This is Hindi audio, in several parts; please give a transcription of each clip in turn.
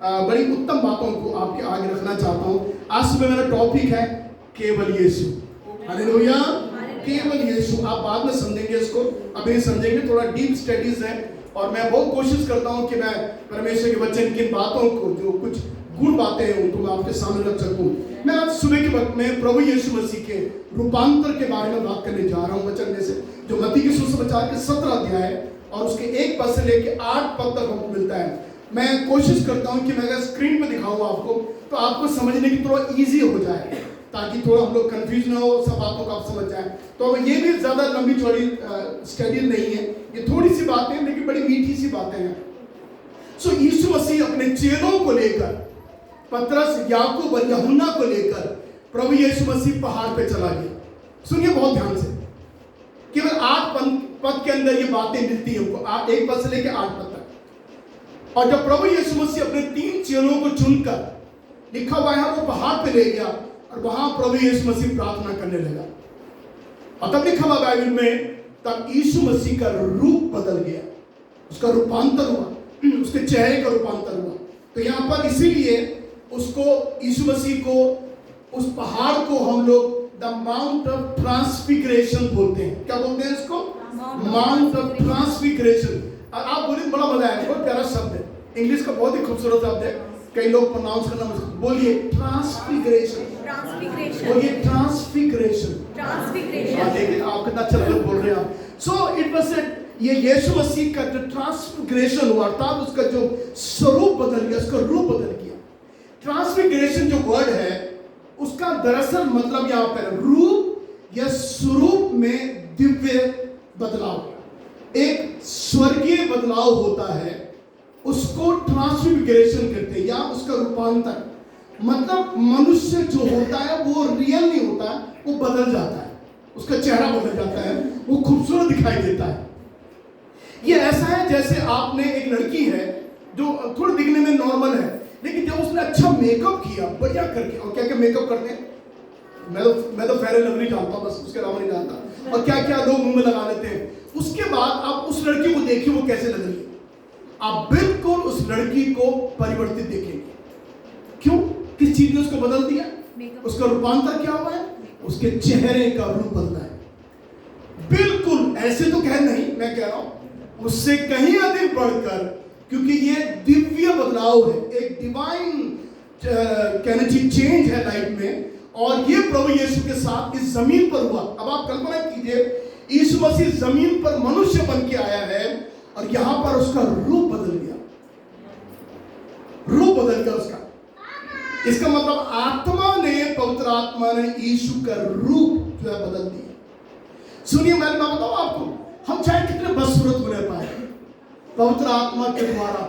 बड़ी उत्तम बातों को आपके आगे रखना चाहता हूँ। आज सुबह मेरा टॉपिक है केवल यीशु। हालेलुया, केवल यीशु। आप बाद में समझेंगे इसको, अभी समझेंगे, थोड़ा डीप स्टडीज है और मैं बहुत कोशिश करता हूँ कि मैं परमेश्वर के वचन की बातों को, जो कुछ गुण बातें हैं, उनको मैं आपके सामने रख सकूँ। मैं आज सुबह के वक्त में प्रभु यीशु मसीह के रूपांतर के बारे में बात करने जा रहा हूँ वचन में से, जो मत्ती के सुसमाचार के 17 अध्याय और उसके 1 पद से लेके 8 पद तक हमको मिलता है। मैं कोशिश करता हूं कि मैं अगर स्क्रीन पर दिखाऊं आपको तो आपको समझने की थोड़ा इजी हो जाए, ताकि थोड़ा हम लोग कंफ्यूज ना हो, सब बातों को आप समझ जाएं। तो ये भी ज़्यादा लंबी चौड़ी स्टडी नहीं है, ये थोड़ी सी बातें हैं लेकिन बड़ी मीठी सी बातें हैं। सो यीशु मसीह अपने चेलों को लेकर, पतरस, याकूब और यूहन्ना को लेकर प्रभु यीशु मसीह पहाड़ पे चला गया। सुनिए बहुत ध्यान से, केवल 8 पद के अंदर ये बातें मिलती है हमको, 1 पद से लेकर 8 पद तक। और जब प्रभु यीशु मसीह अपने 3 चेलों को चुनकर, लिखा हुआ है, वो पहाड़ पे ले गया और वहां प्रभु यीशु मसीह प्रार्थना करने लगा। और तब लिखा हुआ बाइबल में, तब यीशु मसीह का रूप बदल गया, उसका रूपांतर हुआ, उसके चेहरे का रूपांतर हुआ। तो यहाँ पर इसीलिए उसको, यीशु मसीह को, उस पहाड़ को हम लोग द माउंट ऑफ ट्रांसफिगरेशन बोलते हैं। क्या बोलते हैं इसको? Mount of transfiguration. और आप बोलिए, बड़ा मजा आया, बहुत प्यारा शब्द है, इंग्लिश का बहुत ही खूबसूरत शब्द है, कई लोग प्रोनाउंस करना मुश्किल। बोलिए ट्रांसफिगरेशन, बोलिए ट्रांसफिगरेशन। देखिए आप कितना अच्छा बोल रहे हैं आप। सो इट वाज ये यीशु मसीह का जो ट्रांसफिगरेशन हुआ, अर्थात उसका जो स्वरूप बदल गया, उसका रूप बदल गया। ट्रांसफिगरेशन जो वर्ड है, उसका दरअसल मतलब यहाँ पर रूप या स्वरूप में दिव्य बदलाव, एक स्वर्गीय बदलाव होता है, उसको ट्रांसफिगरेशन कहते हैं, या उसका रूपांतर। मतलब मनुष्य जो होता है वो रियल नहीं होता, वो बदल जाता है, उसका चेहरा बदल जाता है, वो खूबसूरत दिखाई देता है। ये ऐसा है जैसे आपने, एक लड़की है जो थोड़ी दिखने में नॉर्मल है, लेकिन जब उसने अच्छा मेकअप किया, बढ़िया करके, और क्या क्या मेकअप करते हैं, मैं तो फेयर एंड लवली जानता हूँ, बस उसके अलावा नहीं जानता, और क्या क्या लोग मुंह में लगा लेते हैं। उसके बाद आप उस लड़की को देखिए, वो कैसे लग रही है, आप बिल्कुल उस लड़की को परिवर्तित देखेंगे। क्यों? किस चीज ने उसको बदल दिया? उसका रूपांतर क्या हुआ है? उसके चेहरे का रूप बदला है। बिल्कुल ऐसे तो कह नहीं, मैं कह रहा हूं उससे कहीं अधिक बढ़कर, क्योंकि ये दिव्य बदलाव है, एक डिवाइन कहना चाहिए चेंज है लाइफ में। और ये प्रभु यीशु के साथ इस जमीन पर हुआ। अब आप कल्पना कीजिए, यीशु मसीह जमीन पर मनुष्य बन के आया है और यहां पर उसका रूप बदल गया, रूप बदल गया उसका। इसका मतलब आत्मा ने, पवित्र आत्मा ने यीशु का रूप जो है बदल दिया। सुनिए, मैं बताऊं आपको, हम चाहे कितने बदसूरत हो रह पाए, पवित्र आत्मा के द्वारा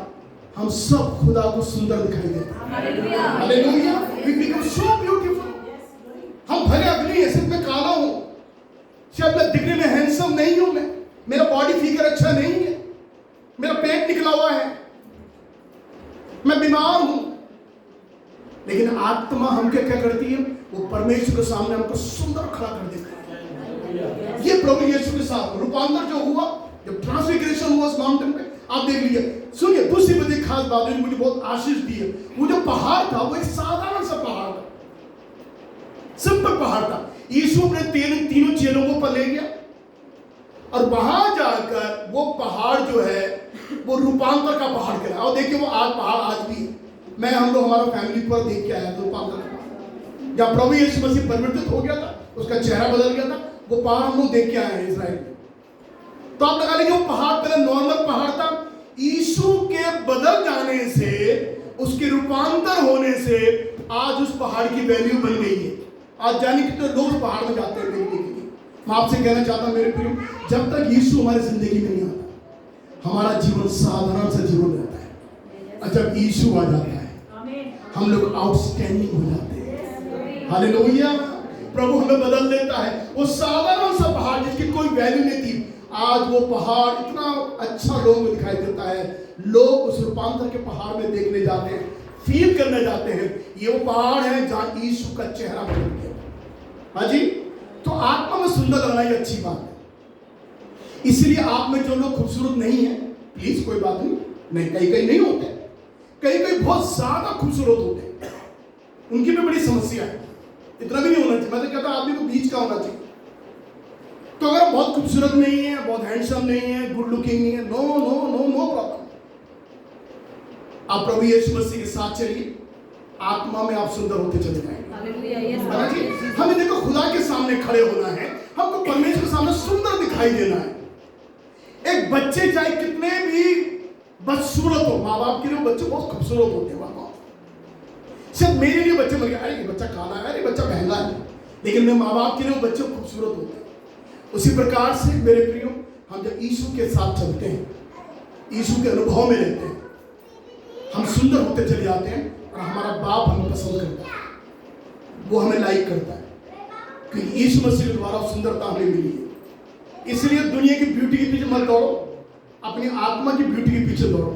हम सब खुदा को सुंदर दिखाई देते हैं। Hallelujah, we become so beautiful. हम भले अगली है, सिर्फ मैं काला हूं, शायद मैं दिखने में हैंडसम नहीं हूं, मैं, मेरा बॉडी फिगर अच्छा नहीं है, मेरा पेट निकला हुआ है, मैं बीमार हूं, लेकिन आत्मा हम क्या करती है? वो परमेश्वर के सामने हमको सुंदर खड़ा कर देता है। ये प्रभु यीशु के साथ रूपांतर जो हुआ, जब ट्रांसफिगरेशन हुआ उस माउंटेन पे, आप देख लीजिए। सुनिए, दूसरी बात, एक खास बात है मुझे बहुत आशीष दी है। वो जो पहाड़ था, वो एक साधारण सा पहाड़ था, सिंपल पहाड़ था। यीशु अपने तीनों चेलों को पर ले गया और वहां जाकर वो पहाड़ जो है वो रूपांतर का पहाड़ कहलाया। और देखिए, वो आज पहाड़ आज भी है। मैं, हम लोग, हमारा फैमिली पर देख के आया था रूपांतर का पहाड़, जब प्रभु यीशु मसीह परिवर्तित हो गया था, उसका चेहरा बदल गया था, वो पहाड़ हम लोग देख के आए हैं इजराइल में। तो आप लगा लीजिए, वो पहाड़ पहले नॉर्मल पहाड़ था, यीशु के बदल जाने से, उसके रूपांतर होने से आज उस पहाड़ की वैल्यू बन गई है। आज जाने कितने लोग पहाड़ में जाते हैं देखने के लिए। मैं आपसे कहना चाहता हूं मेरे प्रिय, जब तक यीशु हमारी जिंदगी में नहीं आता, हमारा जीवन साधारण सा जीवन रहता है, और जब यीशु आ जाता है, हम लोग आउटस्टैंडिंग हो जाते हैं। हालेलुया, प्रभु हमें बदल देता है। वो साधारण सा पहाड़ जिसकी कोई वैल्यू नहीं थी, आज वो पहाड़ इतना अच्छा लोगों में दिखाई देता है। लोग उस रूपांतर के पहाड़ में देखने जाते हैं, फील करने जाते हैं। ये वो पहाड़ है जहां यीशु का चेहरा बदल गया। हाँ जी, तो आत्मा में सुंदर लगना ये अच्छी बात है। इसलिए आप में जो लोग खूबसूरत नहीं है, प्लीज कोई बात नहीं, कहीं कहीं नहीं होते, कई कई बहुत ज्यादा खूबसूरत होते हैं, उनकी भी बड़ी समस्या है। इतना भी नहीं होना चाहिए, मैं तो कहता आदमी को बीच का होना चाहिए। तो अगर आप बहुत खूबसूरत नहीं है, बहुत हैंडसम नहीं है, गुड लुकिंग नहीं है, no no no no problem, आप प्रभु यीशु मसीह के साथ चलिए, आत्मा में आप सुंदर होते चले जाएंगे। हमें देखो खुदा के सामने खड़े होना है, हमको परमेश्वर के सामने सुंदर दिखाई देना है। एक बच्चे चाहे कितने भी बदसूरत हो, माँ बाप के लिए बच्चे बहुत खूबसूरत होते हैं। माँ सिर्फ मेरे लिए बच्चे लगे अरे ये बच्चा काला है, अरे बच्चा महंगा है, लेकिन मेरे माँ बाप के लिए वो बच्चे खूबसूरत होते हैं। उसी प्रकार से मेरे प्रियो, हम जब यीशु के साथ चलते हैं, यीशु के अनुभव में रहते हैं, हम सुंदर होते चले जाते हैं और हमारा बाप हमें पसंद करता है, वो हमें लाइक करता है, क्योंकि यीशु मसीह के द्वारा सुंदरता हमें मिली है। इसलिए दुनिया की ब्यूटी के पीछे मत दौड़ो, अपनी आत्मा की ब्यूटी के पीछे दौड़ो,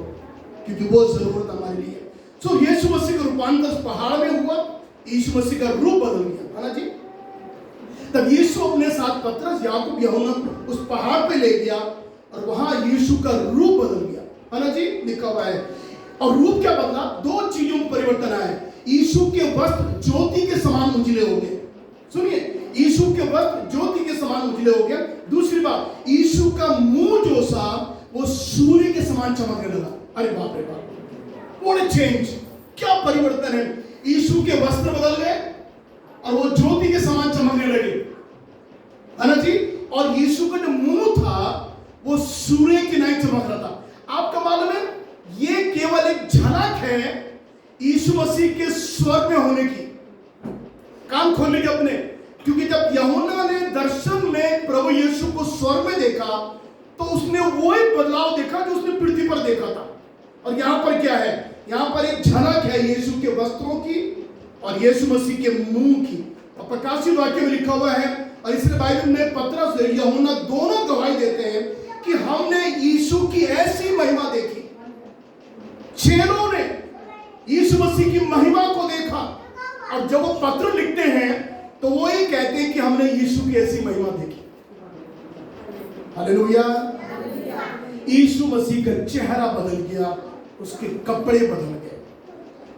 क्योंकि वो जरूरत हमारे लिए है। सो यीशु मसीह का रूपांतर पहाड़ में हुआ, यीशु मसीह का रूप बदल गया, है ना जी। तब यीशु अपने साथ पतरस, याकूब, यूहन्ना उस पहाड़ पे ले गया और वहां यीशु का रूप बदल गया, है ना जी, लिखा हुआ है। और रूप क्या बदला? दो चीजों में परिवर्तन आया। यीशु के वस्त्र ज्योति के समान उजले हो गए। सुनिए, यीशु के वस्त्र ज्योति के समान उजले हो गया। दूसरी बात, यीशु का मुंह जो सा वो सूर्य के समान चमकने लगा। अरे बाप रे बाप, व्हाट अ चेंज, क्या परिवर्तन है। यीशु के वस्त्र बदल गए और वो ज्योति के समान चमकने लगे, है ना जी। और यीशु का जो मुंह था वो सूर्य की नाई चमक रहा था। आपका मालूम है, ये केवल एक झलक है यीशु मसीह के स्वर्ग में होने की। कान खोलने के अपने, क्योंकि जब यूहन्ना ने दर्शन में प्रभु यीशु को स्वर्ग में देखा तो उसने वो एक बदलाव देखा जो उसने पृथ्वी पर देखा था। और यहां पर क्या है? यहां पर एक झलक है यीशु के वस्त्रों की और यीशु मसीह के मुंह की। और प्रकाशित वाक्य में लिखा हुआ है, और इसलिए बाइबल में पतरस और यूहन्ना दोनों गवाही देते हैं कि हमने यीशु की ऐसी महिमा देखी। चेलों ने यीशु मसीह की महिमा को देखा, और जब वो पत्र लिखते हैं तो वो ये कहते हैं कि हमने यीशु की ऐसी महिमा देखी। हालेलुया। यीशु मसीह का चेहरा बदल गया, उसके कपड़े बदल गए।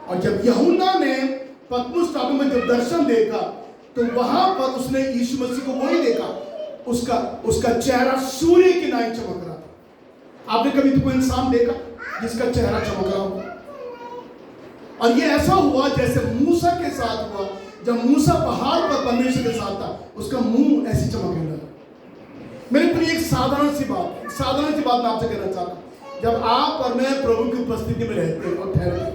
और जब यूहन्ना ने पतमुस टापू में जब दर्शन देखा तो वहां पर उसने यीशु मसीह को वही देखा, उसका चेहरा सूर्य की नाई चमक रहा था। आपने कभी तो कोई इंसान देखा जिसका चेहरा चमक रहा हो? और ये ऐसा हुआ जैसे मूसा के साथ हुआ। जब मूसा पहाड़ पर परमेश्वर के साथ था, उसका मुंह ऐसी चमकने लगा। मेरे प्रिय, एक साधारण सी बात मैं आपसे कहना चाहता हूं। जब आप और मैं प्रभु की उपस्थिति में रहते हैं और ठहरते हैं,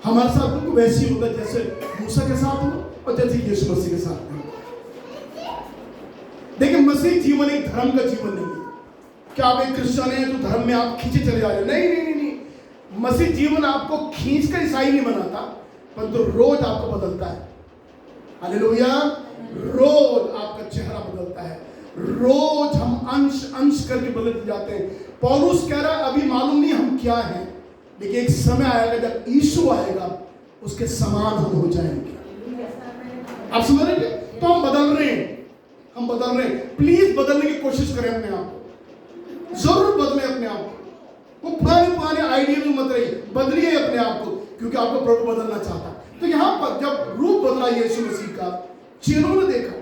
हमारे साथ बिल्कुल वैसे ही होगा जैसे मूसा के साथ हुआ और जैसे यीशु मसीह के साथ हुआ। देखिए, मसीह जीवन एक धर्म का जीवन नहीं है। क्या आप एक क्रिश्चियन हैं तो धर्म में आप खींचे चले जा रहे हैं? नहीं। मसीह जीवन आपको खींच कर ईसाई नहीं बनाता, परंतु रोज आपको बदलता है। हालेलुया। रोज आपका चेहरा बदलता है, रोज हम अंश करके बदल जाते हैं। पौलुस कह रहा है, अभी मालूम नहीं हम क्या हैं, लेकिन एक समय आएगा जब यीशु आएगा, उसके समान हम हो जाएंगे। आप समझ रहे हैं? तो हम बदल रहे हैं। प्लीज बदलने की कोशिश करें अपने आप को, जरूर बदलें अपने आप को। वो पुराने आइडिया में मत रहिए, बदलिए अपने आप को, क्योंकि आपको प्रभु बदलना चाहता। तो यहां पर जब रूप बदला यीशु मसीह का, चेलों ने देखा,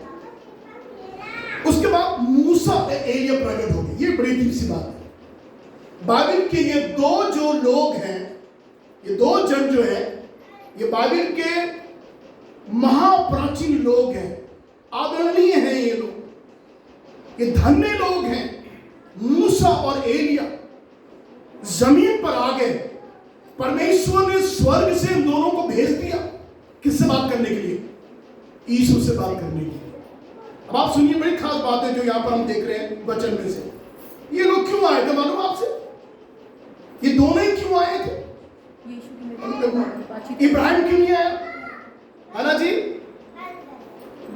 उसके बाद मूसा एलिया प्रकट हो गए। ये बड़ी अजीब सी बात है। बाइबल के ये दो जो लोग हैं, ये दो जन जो है, ये बाइबल के महाप्राचीन लोग हैं, आदरणीय हैं ये लोग, ये धन्य लोग हैं। मूसा और एलिया जमीन पर आ गए। परमेश्वर ने स्वर्ग से इन दोनों को भेज दिया, किससे बात करने के लिए? यीशु से बात करने के लिए। अब आप सुनिए, बड़ी खास बात है जो यहां पर हम देख रहे हैं वचन में से। ये लोग क्यों आए थे मालूम आपसे? ये दोनों ही क्यों आए थे? इब्राहिम क्यों नहीं आया, है ना जी?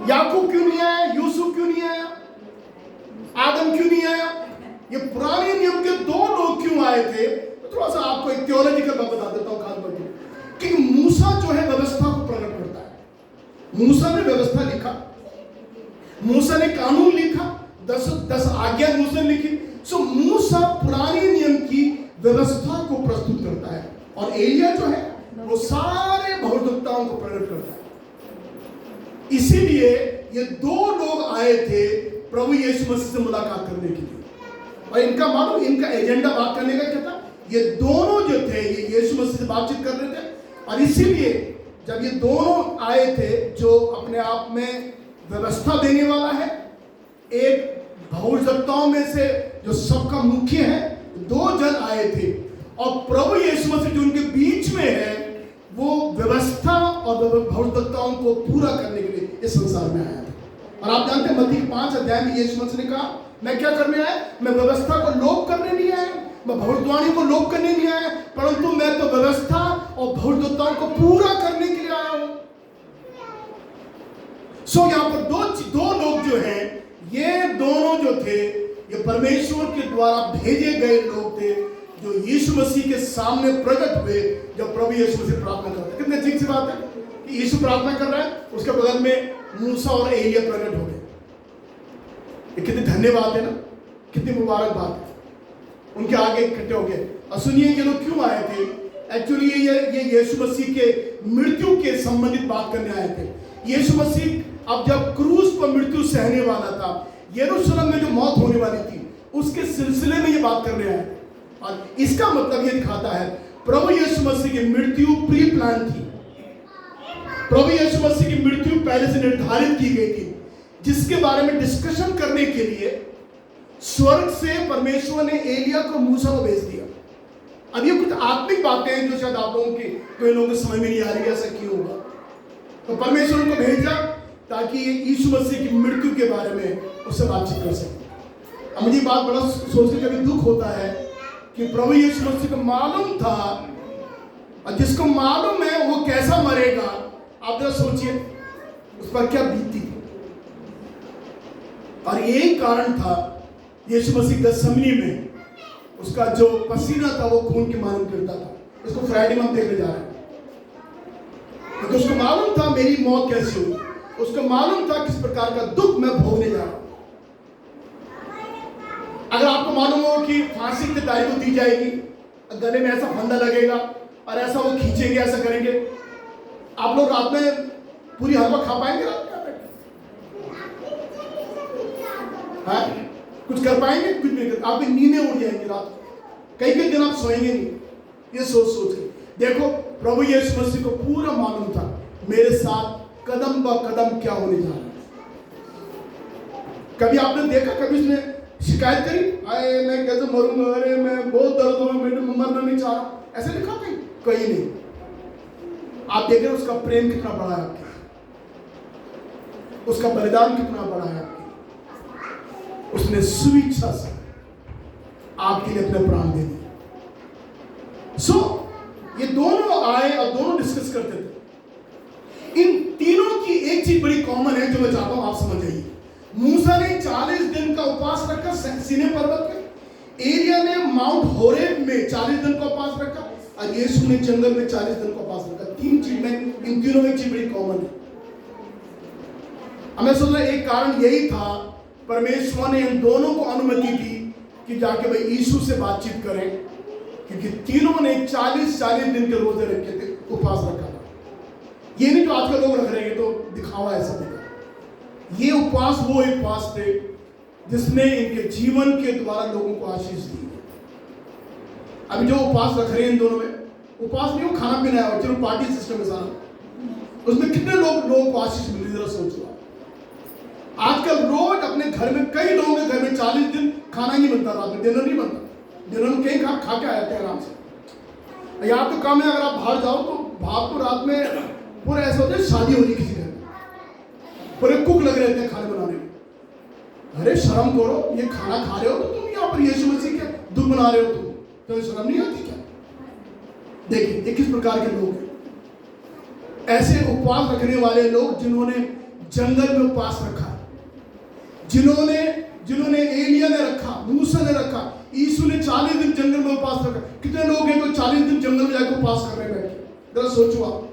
याकूब क्यों नहीं आया? यूसुफ क्यों नहीं आया? आदम क्यों नहीं आया? ये पुराने नियम के दो लोग क्यों आए थे? तो थोड़ा सा आपको एक थियोलॉजिकल बात बता देता हूं खास करके, कि मूसा जो है व्यवस्था को प्रकट करता है। मूसा ने व्यवस्था लिखा, मूसा ने कानून लिखा, 10 आज्ञा मूसा ने लिखी। सो मूसा पुराने नियम की व्यवस्था को प्रस्तुत करता है, और और एलिया जो है वो सारे भविष्यवक्ताओं को प्रकट करता है। इसीलिए ये दो लोग आए थे प्रभु यीशु मसीह से मुलाकात करने के लिए, और इनका मालूम इनका एजेंडा बात करने का क्या था? ये दोनों जो थे ये यीशु मसीह से बातचीत कर रहे थे, और इसीलिए जब ये दोनों आए थे जो अपने आप में व्यवस्था देने वाला है, एक भविष्यवक्ताओं में से जो सबका मुख्य है, दो जन आए थे, और प्रभु यीशु मसीह जो उनके बीच में है वो व्यवस्था और भविष्यवक्ताओं को पूरा करने के लिए इस संसार में आया था। और आप जानते हैं मत्ती 5 अध्याय में यीशु मसीह ने कहा, मैं क्या करने आया? मैं व्यवस्था को लोप करने नहीं आया, मैं भविष्यवाणी को लोप करने नहीं आया, परंतु मैं तो व्यवस्था और भविष्यवक्ताओं को पूरा करने के लिए आया हूं। सो यहां पर दो लोग जो हैं, ये दोनों जो थे ये परमेश्वर के द्वारा भेजे गए लोग थे जो यीशु मसीह के सामने प्रकट हुए जब प्रभु यीशु मसीह प्रार्थना करते। कितनी अजीब सी बात है कि यीशु प्रार्थना कर रहा है, उसके बगल में मूसा और एलिया प्रकट हो गए। ये कितनी धन्यवाद है ना, कितनी मुबारक बात है। उनके आगे इकट्ठे हो गए। और सुनिए ये लोग क्यों आए थे? एक्चुअली ये यीशु मसीह के मृत्यु के संबंधित बात करने आए थे। यीशु मसीह अब जब क्रूस पर मृत्यु सहने वाला था, यरूशलेम में जो मौत होने वाली थी, उसके सिलसिले में ये बात करने आए। और इसका मतलब ये दिखाता है प्रभु यीशु मसीह की मृत्यु प्री प्लान थी। प्रभु यीशु मसीह की मृत्यु पहले से निर्धारित की गई थी, जिसके बारे में डिस्कशन करने के लिए स्वर्ग से परमेश्वर ने एलिया को मूसा को भेज दिया। अब ये कुछ आत्मिक बातें हैं जो शायद आप लोगों के कई लोगों को समझ में नहीं आ रही, ऐसा क्यों होगा। तो परमेश्वर उनको भेजा ताकि यीशु मसीह की मृत्यु के बारे में उससे बातचीत कर सके। अब मुझे बात बड़ा सोच के कभी दुख होता है कि प्रभु यीशु मसीह को मालूम था, और जिसको मालूम है वो कैसा मरेगा, आप जरा सोचिए उस पर क्या बीती। और यही कारण था यीशु मसीह गethsemane में उसका जो पसीना था वो खून के मानव गिरता था। इसको फ्राइडे में हम देखने जा रहे हैं, क्योंकि उसको मालूम था मेरी मौत कैसे हुई, उसको मालूम था किस प्रकार का दुख मैं भोगने जा रहा हूं। अगर आपको मालूम हो कि फांसी की तारीख दी जाएगी, गले में ऐसा फंदा लगेगा और ऐसा वो खींचेंगे, ऐसा करेंगे, आप लोग रात में पूरी हलवा खा पाएंगे? रात में हाँ? कुछ कर पाएंगे? कुछ नहीं कर, आपकी नींदें उड़ जाएंगी रात, कई दिन आप सोएंगे नहीं। ये सोच के देखो, प्रभु यीशु मसीह को पूरा मालूम था मेरे साथ कदम ब कदम क्या होने जा रहा है। कभी आपने देखा, कभी उसने शिकायत करी, अरे मैं कैसे मरूंगा, अरे मैं बहुत दर्द हो, मैं मरना नहीं चाह रहा, ऐसे लिखा कहीं नहीं। आप देख रहे उसका प्रेम कितना बड़ा है आपके, उसका बलिदान कितना बड़ा है आपके। उसने स्वेच्छा से आपके लिए अपने प्राण दे दिए। सो ये दोनों आए और दोनों डिस्कस करते थे। इन तीनों की एक चीज बड़ी कॉमन है जो मैं चाहता हूं आप समझ जाइए। मूसा ने 40 दिन का उपवास रखा सीनै पर्वत पे, एलिया ने माउंट होरेब में 40 दिन का उपवास रखा, और यीशु ने जंगल में 40 दिन का उपवास रखा। तीन चीज में, इन तीनों में चीज बड़ी कॉमन है। हमें सोच रहा एक कारण यही था, परमेश्वर ने इन दोनों को अनुमति दी कि जाके भाई यीशु से बातचीत करें, क्योंकि तीनों ने 40 दिन के रोजे रखे थे, उपवास रखा था। ये नहीं जो आजकल लोग रख रहे हैं तो दिखावा ऐसा दिखा। ये उपवास वो उपवास थे जिसने इनके जीवन के द्वारा लोगों को आशीष दी। अभी जो उपवास रख रहे हैं इन दोनों में, उपवास नहीं हो खाना पीना है, चलो पार्टी सिस्टम है सारा, उसमें कितने लोगों को आशीष मिली, जरा सोचो। आजकल रोज अपने घर में, कई लोगों के घर में 40 दिन खाना ही नहीं बनता, रात में डिनर नहीं बनता। डिनर में कहीं खा के आते हैं आराम से। यहाँ तो काम है, अगर आप बाहर जाओ तो बाहर तो रात में पूरा ऐसा होता है शादी हो रही किसी घर में, पूरे कुक लग रहे थे खाने बनाने में। अरे शर्म करो, ये खाना खा रहे हो तो तुम यहाँ पर यीशु मसीह के दुख बना रहे हो, तुम तो शर्म नहीं आती क्या? देखिए ये किस प्रकार के लोग हैं, ऐसे उपवास रखने वाले लोग जिन्होंने जंगल में उपवास रखा, जिन्होंने एलिया ने रखा, मूसा ने रखा, यीशु ने 40 दिन जंगल में उपवास रखा। कितने लोग हैं तो 40 दिन जंगल में जाकर उपवास कर रहे हैं बैठे? जरा सोचो आप।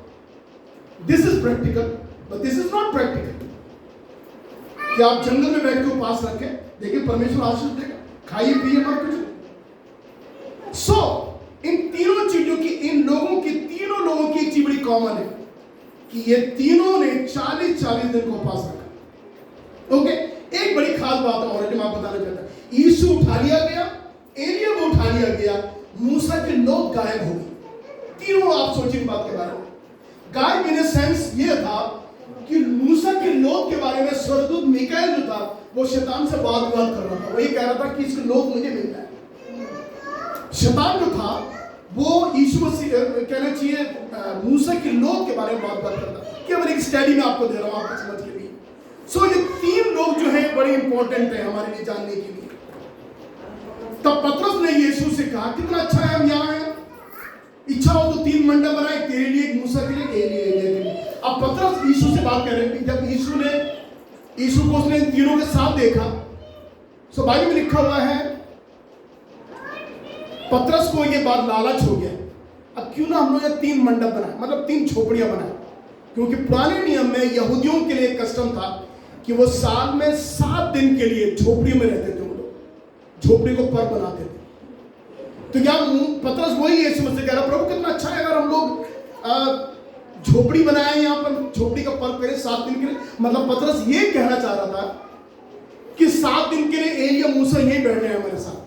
This is practical, but this is not practical. कि आप जंगल में बैठ के उपवास रखें, देखिए परमेश्वर आशीष देगा, खाइए पिए मत कुछ। सो इन तीनों चीजों की, इन लोगों की, तीनों लोगों की एक चीज बड़ी कॉमन है कि ये तीनों ने 40-40 दिन को उपवास रखा। ओके, एक बड़ी खास बात है और मैं आपको बताना चाहता हूं। यीशु उठा लिया गया, एलिया को उठा लिया गया, मूसा के लोग गायब हो गए। तीनों, आप सोचिए बात के बारे में। गायब इन सेंस ये था कि मूसा के लोग के बारे में स्वर्गदूत मिकाएल जो था वो शैतान से बात कर रहा था। वो ये कह रहा था कि इसके लोग मुझे मिल जाए। शैतान जो था वो यीशु मसीह, कहना चाहिए मूसा के लोग के बारे में बात करता। केवल एक स्टडी में आपको दे रहा हूं आपको समझ के लिए। सो ये तीन लोग जो है बड़े इंपॉर्टेंट है हमारे लिए जानने के लिए। तब पतरस ने यीशु से कहा, कितना अच्छा है हम यहाँ हैं, इच्छा हो तो 3 मंडप बनाए, तेरे लिए, एक मूसा के लिए, एलिया के लिए। अब पतरस यीशु से बात कर रहे हैं। जब यीशु को उसने तीनों के साथ देखा, सो बाइबल में लिखा हुआ है पतरस को ये बात लालच हो गया, अब क्यों ना हम लोग 3 मंडप बनाए, मतलब 3 झोपड़ियां बनाए। क्योंकि पुराने नियम में यहूदियों के लिए कस्टम था कि वो साल में 7 दिन के लिए झोपड़ी में रहते थे। वो लोग झोपड़ी को पर्व बनाते थे। तो क्या पतरस वही यीशु मसीह कह रहा, प्रभु कितना अच्छा है अगर हम लोग झोपड़ी बनाए, यहाँ पर झोपड़ी का पर्व करें 7 दिन के लिए। मतलब पतरस ये कहना चाह रहा था कि 7 दिन के लिए एलिया मूसा यहीं बैठ रहे हैं हमारे साथ।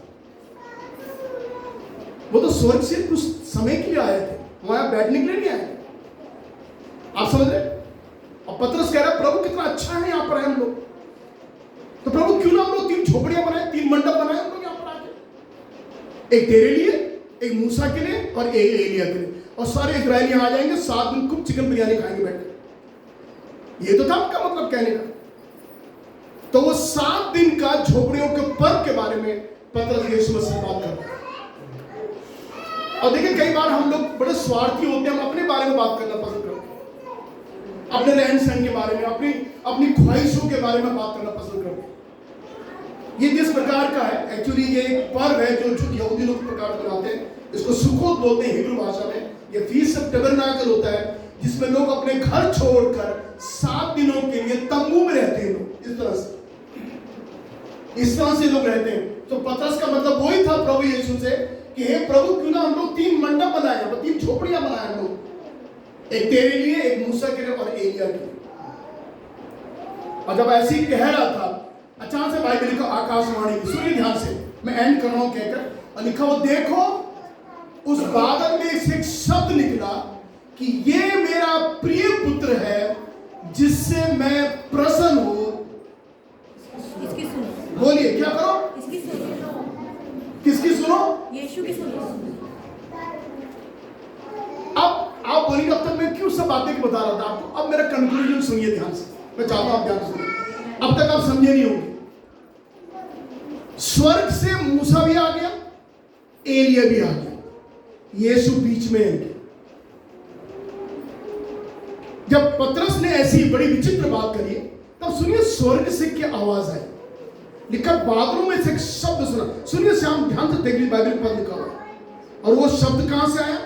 वो तो स्वर्ग से कुछ समय के लिए आए थे, वहां बैठने के लिए नहीं आए। आप समझ रहे? और पतरस कह रहा है प्रभु कितना अच्छा है यहाँ पर है हम लोग, तो प्रभु क्यों ना हम लोग 3 झोपड़ियां बनाए, 3 मंडप बनाए हम लोग यहाँ पर आके, एक तेरे लिए, एक मूसा के लिए और एक एलिया के लिए, और सारे इजरायली आ जाएंगे, 7 दिन खूब चिकन बिरयानी खाएंगे बैठ। ये तो था उनका मतलब कहने का। तो वो 7 दिन का झोपड़ियों के पर्व के बारे में पतरस यीशु मसीह से बात कर रहा है। और देखिए कई बार हम लोग बड़े स्वार्थी होते हैं, हम अपने बारे में बात करना पसंद करते हैं, अपने रहन सहन के बारे में, अपनी ख्वाहिशों के बारे में बात करना पसंद करते हैं। ये जिस प्रकार का है, एक्चुअली ये एक पर्व है जो यहूदी लोग प्रकार बनाते हैं, इसको सुकोत बोलते हैं हिब्रू भाषा में। ये फीस्ट ऑफ टैबरनेकल होता है जिसमें लोग अपने घर छोड़कर 7 दिनों के लिए तंबू में रहते हैं। लोग इस तरह से लोग रहते हैं। तो पतरस का मतलब वही था प्रभु यीशु से कि हे प्रभु क्यों ना हम लोग 3 मंडप बनाए, 3 झोपड़ियां बनाए हम लोग, एक तेरे लिए, एक मूसा के लिए और एलिया के लिए। और जब ऐसे ही कह रहा था, अचानक से बाइबल लिखा आकाशवाणी, सुनिए ध्यान से, मैं एंड कर रहा हूं कहकर, और लिखा वो देखो उस बादल में से एक शब्द निकला कि ये मेरा प्रिय पुत्र है जिससे मैं प्रसन्न हूं, इसकी सुनो। बोलिए क्या करो, इसकी सुनो। किसकी सुनो? यीशु की सुनो। अब आप बोलिए अब तक मैं क्यों सब बातें बता रहा था आपको, अब मेरा कंक्लूजन सुनिए ध्यान से, मैं चाहता हूं आप ध्यान से सुनिए, अब तक आप समझे नहीं होंगे। स्वर्ग से मूसा भी आ गया, एलिया भी आ गया, यीशु बीच में है। जब पतरस ने ऐसी बड़ी विचित्र बात करी तब सुनिए स्वर्ग से क्या आवाज आई। लिखा बादलों में से एक शब्द सुना। सुनिए श्याम ध्यान से देखिए बाइबल पर लिखा हुआ, और वो शब्द कहां से आया?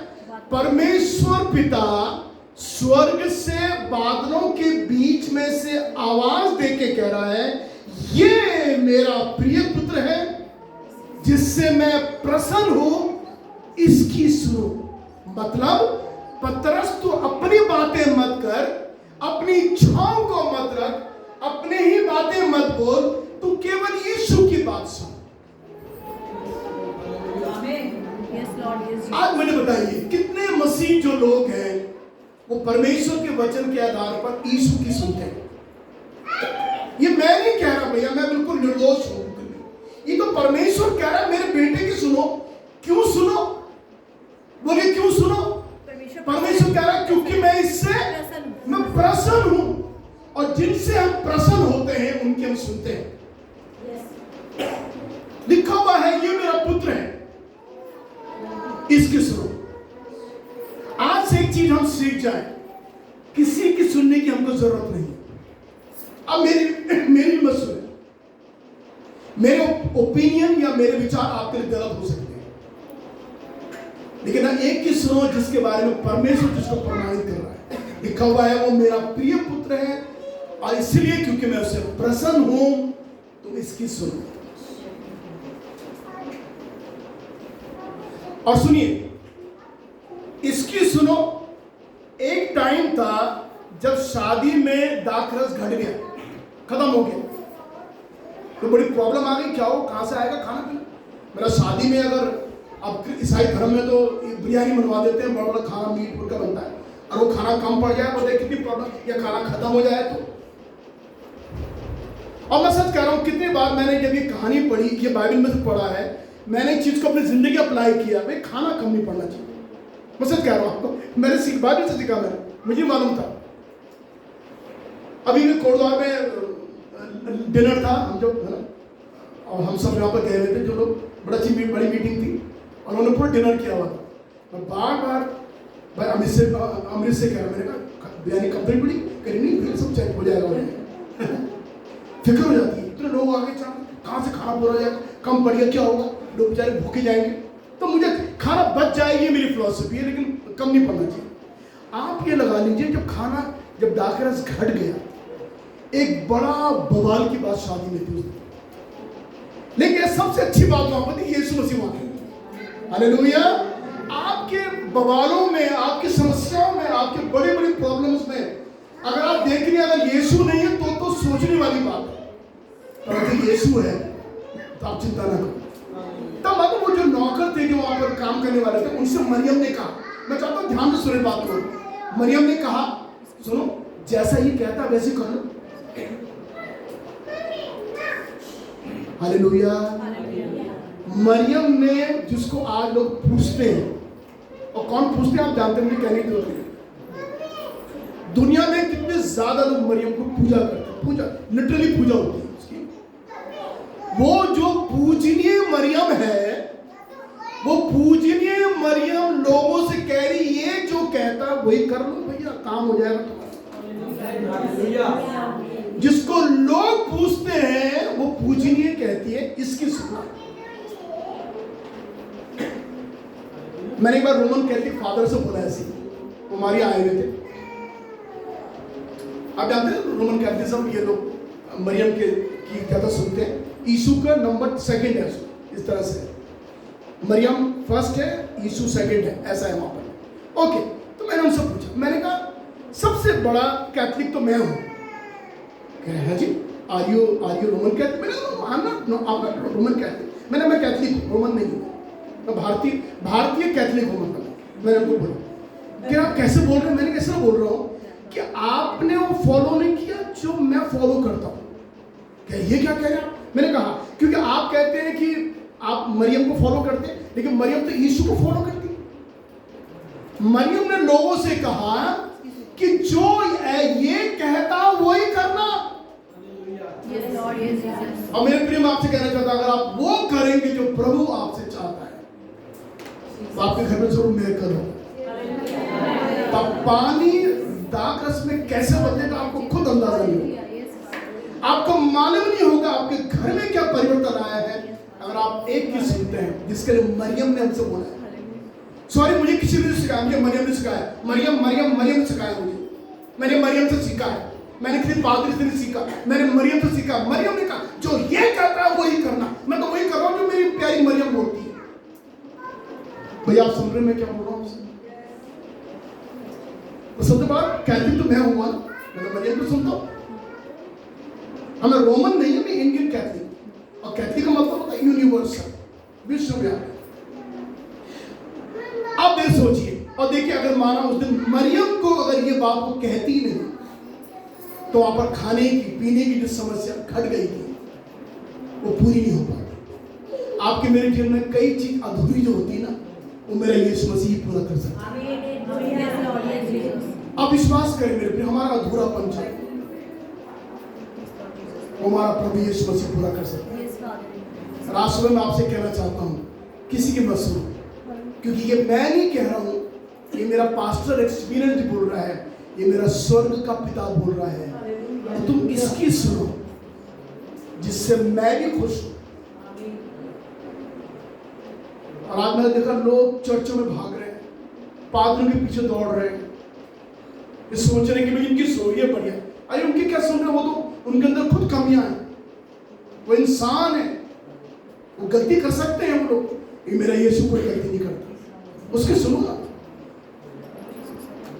परमेश्वर पिता स्वर्ग से बादलों के बीच में से आवाज देके कह रहा है, ये मेरा प्रिय पुत्र है जिससे मैं प्रसन्न हूं, इसकी सुनो। मतलब पतरस तू अपनी बातें मत कर, अपनी इच्छाओं को मत रख, अपने ही बातें मत बोल, तू केवल यीशु की बात सुन। आज मैंने बताइए कितने मसीह जो लोग हैं वो परमेश्वर के वचन के आधार पर यीशु की सुनते हैं। ये मैं नहीं कह रहा भैया, मैं बिल्कुल निर्दोष हूं, ये तो परमेश्वर कह रहा है मेरे बेटे की सुनो। क्यों सुनो? बोलिए क्यों सुनो? परमेश्वर कह रहा है क्योंकि मैं इससे मैं प्रसन्न हूं, और जिनसे हम प्रसन्न होते हैं उनके हम सुनते हैं। लिखा हुआ है ये मेरा पुत्र है, इसकी सुनो। आज से एक चीज हम सीख जाए, किसी की सुनने की हमको जरूरत नहीं। अब मेरी मत सुने, मेरे ओपिनियन या मेरे विचार आपके लिए गलत हो सकते हैं, लेकिन ना एक की सुनो जिसके बारे में परमेश्वर जिसको प्रमाणित कर रहा है। लिखा हुआ है वो मेरा प्रिय पुत्र है, और इसलिए क्योंकि मैं उससे प्रसन्न हूं तुम इसकी सुनो। और सुनिए इसकी सुनो। एक टाइम था जब शादी में दाखरस घट गया, खत्म हो गया, तो बड़ी प्रॉब्लम आ गई। क्या हो, कहां से आएगा खाना पीना? मेरा शादी में अगर अब ईसाई धर्म में तो बिरयानी बनवा देते हैं, बड़ा बड़ा खाना मीट का बनता है, और वो खाना कम पड़ जाए तो कितनी प्रॉब्लम, या खाना खत्म हो जाए तो। और मैं सच कह रहा हूं, कितनी बार मैंने जब ये कहानी पढ़ी, ये बाइबल में से पढ़ा है, मैंने इस चीज को अपनी जिंदगी अप्लाई किया। भाई खाना कम नहीं पड़ना चाहिए। मैं सच कह रहा हूं आपको, मैंने बाइबल से सीखा, मैंने, मुझे मालूम था। अभी भी कोटद्वार में डिनर था, हम जो है ना, और हम सब यहाँ पर गए हुए थे, जो लोग, बड़ा अच्छी बड़ी मीटिंग थी, और उन्होंने पूरा डिनर किया हुआ था। मैं बार बार भाई अमृत से कह रहा, मैंने कहा बिरयानी कब तक पड़ी? कहीं नहीं, फिर सब चेक हो जाएगा। फिक्र हो जाती है, इतने लोग आगे चाह, कहाँ से खाना पूरा जाएगा, कम पड़ गया क्या होगा, लोग बेचारे भूखे जाएंगे। तो मुझे खाना बच जाएगी, मेरी फिलॉसफी है, लेकिन कम नहीं पड़ना चाहिए। आप ये लगा लीजिए, जब दाखरस घट गया, एक बड़ा बवाल की बात शादी में थी, लेकिन सबसे अच्छी बात वहां पर थी, यीशु मसीह वहां थे। हालेलुया। आपके बवालों में, आपकी समस्याओं में, आपके बड़ी बड़ी प्रॉब्लम्स में अगर आप देख रहे हैं, अगर यीशु नहीं है तो सोचने वाली बात है, पर अगर यीशु है तो आप चिंता ना करो। तब मतलब वो जो नौकर थे, जो वहां पर काम करने वाले थे, उनसे मरियम ने कहा, मैं चाहता हूं ध्यान से सुने बात को। मरियम ने कहा, सुनो, जैसा ही कहता वैसे कर लो। हालेलुया। मरियम ने, जिसको आज लोग पूछते हैं, और कौन पूछते हैं आप जानते हैं, मुझे कहने की जरूरत नहीं। दुनिया में कितने ज्यादा लोग मरियम को पूजा करते हैं, पूजा लिटरली पूजा होती है उसकी। वो जो पूजनीय मरियम है, वो पूजनीय मरियम लोगों से कह रही, ये जो कहता वही कर लो भैया, काम हो जाएगा तुम्हारा। जिसको लोग पूछते हैं वो पूजनीय कहती है, इसकी सुनो। मैंने एक बार रोमन कैथोलिक फादर से बोला ऐसे, वो हमारे आए हुए थे। आप जानते हैं रोमन कैथोलिज्म, ये लोग मरियम की कथा सुनते हैं, यीशु का नंबर सेकंड है, इस तरह से मरियम फर्स्ट है, यीशु सेकंड है, ऐसा है वहां पर। ओके, तो मैंने उनसे पूछा, मैंने कहा सबसे बड़ा कैथलिक तो मैं हूं। कह रहे हैं जी, आर यू रोमन कैथलिक? मैंने कहा रोमन कैथलिक। मैं कैथलिक हूं, रोमन नहीं हूं, मैं भारतीय कैथलिक हूं। मैंने उनको बोला कि आप कैसे बोल रहे हैं? मैंने कैसे बोल रहा हूं कि आपने वो फॉलो नहीं किया जो मैं फॉलो करता हूं। क्या ये क्या कह रहे हैं? मैंने कहा क्योंकि आप कहते हैं कि आप मरियम को फॉलो करते हैं, लेकिन मरियम तो यीशु को फॉलो करती है। मरियम ने लोगों से कहा कि जो ये कहता वही करना। और मेरे प्रिय, मैं आपसे कहना चाहता हूं, अगर आप वो करेंगे जो प्रभु आपसे चाहता है, तो आपके घर में जरूर मिरेकल होगा। पानी दाखरस में कैसे बदलेगा आपको खुद अंदाजा नहीं होगा, आपको मालूम नहीं होगा आपके घर में क्या परिवर्तन आया है, अगर आप एक चीज सुनते हैं जिसके लिए मरियम ने हमसे बोला है। सॉरी, मुझे किसी ने सिखाया, मुझे मरियम ने सिखाया, मरियम ने सिखाया मुझे, मैंने मरियम से सीखा है, मैंने किसी पादरी से नहीं सीखा, मैंने मरियम से सीखा। मरियम ने कहा जो ये कहता है वही करना। मैं तो वही कर रहा हूं जो मेरी प्यारी मरियम बोलती है। भैया आप सुन रहे हैं मैं क्या बोल रहा हूं? सबसे बड़ा कैथलिक तो मैं हूं, मैं तो मरियम को सुनता हूं। हमें रोमन नहीं है, मैं इंडियन कैथलिक, और कैथलिक का मतलब होता है यूनिवर्सल, विश्वव्यापी। आप देख सोचिए और देखिए, अगर माना उस दिन मरियम को अगर ये बात वो कहती नहीं, तो वहां पर खाने की पीने की जो समस्या घट गई थी वो पूरी नहीं हो पाती। आपके मेरे जीवन में कई चीज अधूरी जो होती है ना, वो मेरा यीशु मसीह पूरा कर सकता है। आप विश्वास करें मेरे प्रिय, हमारा अधूरापन चाहिए, हमारा प्रभु यीशु मसीह पूरा कर सकता है। राष्ट्र में आपसे कहना चाहता हूं, किसी की मत सुनो, क्योंकि ये मैं नहीं कह रहा हूं, ये मेरा पास्टर एक्सपीरियंस बोल रहा है, ये मेरा स्वर्ग का पिता बोल रहा है। तो तुम इसकी सुनो जिससे मैं भी खुश हूं। और आज मैंने देखा लोग चर्चों में भाग रहे हैं, पादरों के पीछे दौड़ रहे हैं, ये सोच रहे हैं कि भाई इनकी सोच ये बढ़िया। अरे उनकी क्या सुन रहे, वो तो उनके अंदर खुद कमियां हैं, वो इंसान है, वो गलती कर सकते हैं वो लोग। ये मेरा यीशु कोई गलती नहीं करता, उसकी सुनो।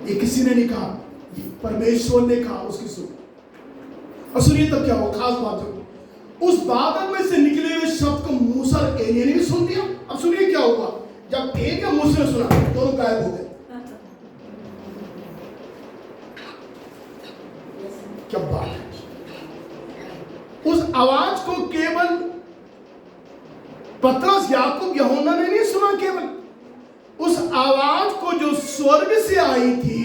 ये किसी ने नहीं कहा, परमेश्वर ने कहा, उसकी सुन। और सुनिए तब क्या हुआ, खास बात है, उस बादल में से निकले हुए शब्द को मूसा और एलिया ने भी सुन लिया। अब सुनिए क्या हुआ, जब एलिया मूसा ने सुना, दोनों गायब हो गए। क्या बात है, उस आवाज को केवल पतरस, याकूब, यूहन्ना ने नहीं सुना, केवल उस आवाज को जो स्वर्ग से आई थी,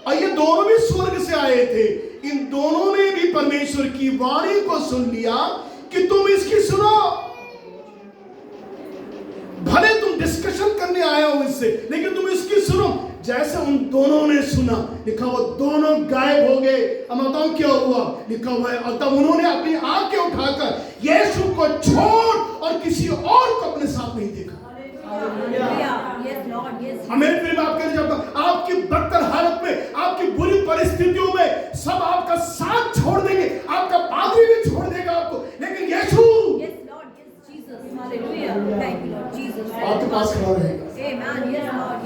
और ये दोनों भी स्वर्ग से आए थे, इन दोनों ने भी परमेश्वर की वाणी को सुन लिया कि तुम इसकी सुनो। भले तुम डिस्कशन करने आए हो इससे, लेकिन तुम इसकी सुनो। जैसे उन दोनों ने सुना, लिखा हुआ दोनों गायब हो गए। अब बताऊं क्या हुआ, लिखा हुआ है, और तब उन्होंने अपनी आंखें उठाकर यीशु को छोड़ और किसी और को अपने साथ नहीं देखा। मेरे प्रिय, आप कहना चाहता हूं, आपकी बदतर हालत में, आपकी बुरी परिस्थितियों में सब आपका साथ छोड़ देंगे, आपका पादरी भी छोड़ देगा आपको, लेकिन यीशु आपके पास खड़ा रहेगा।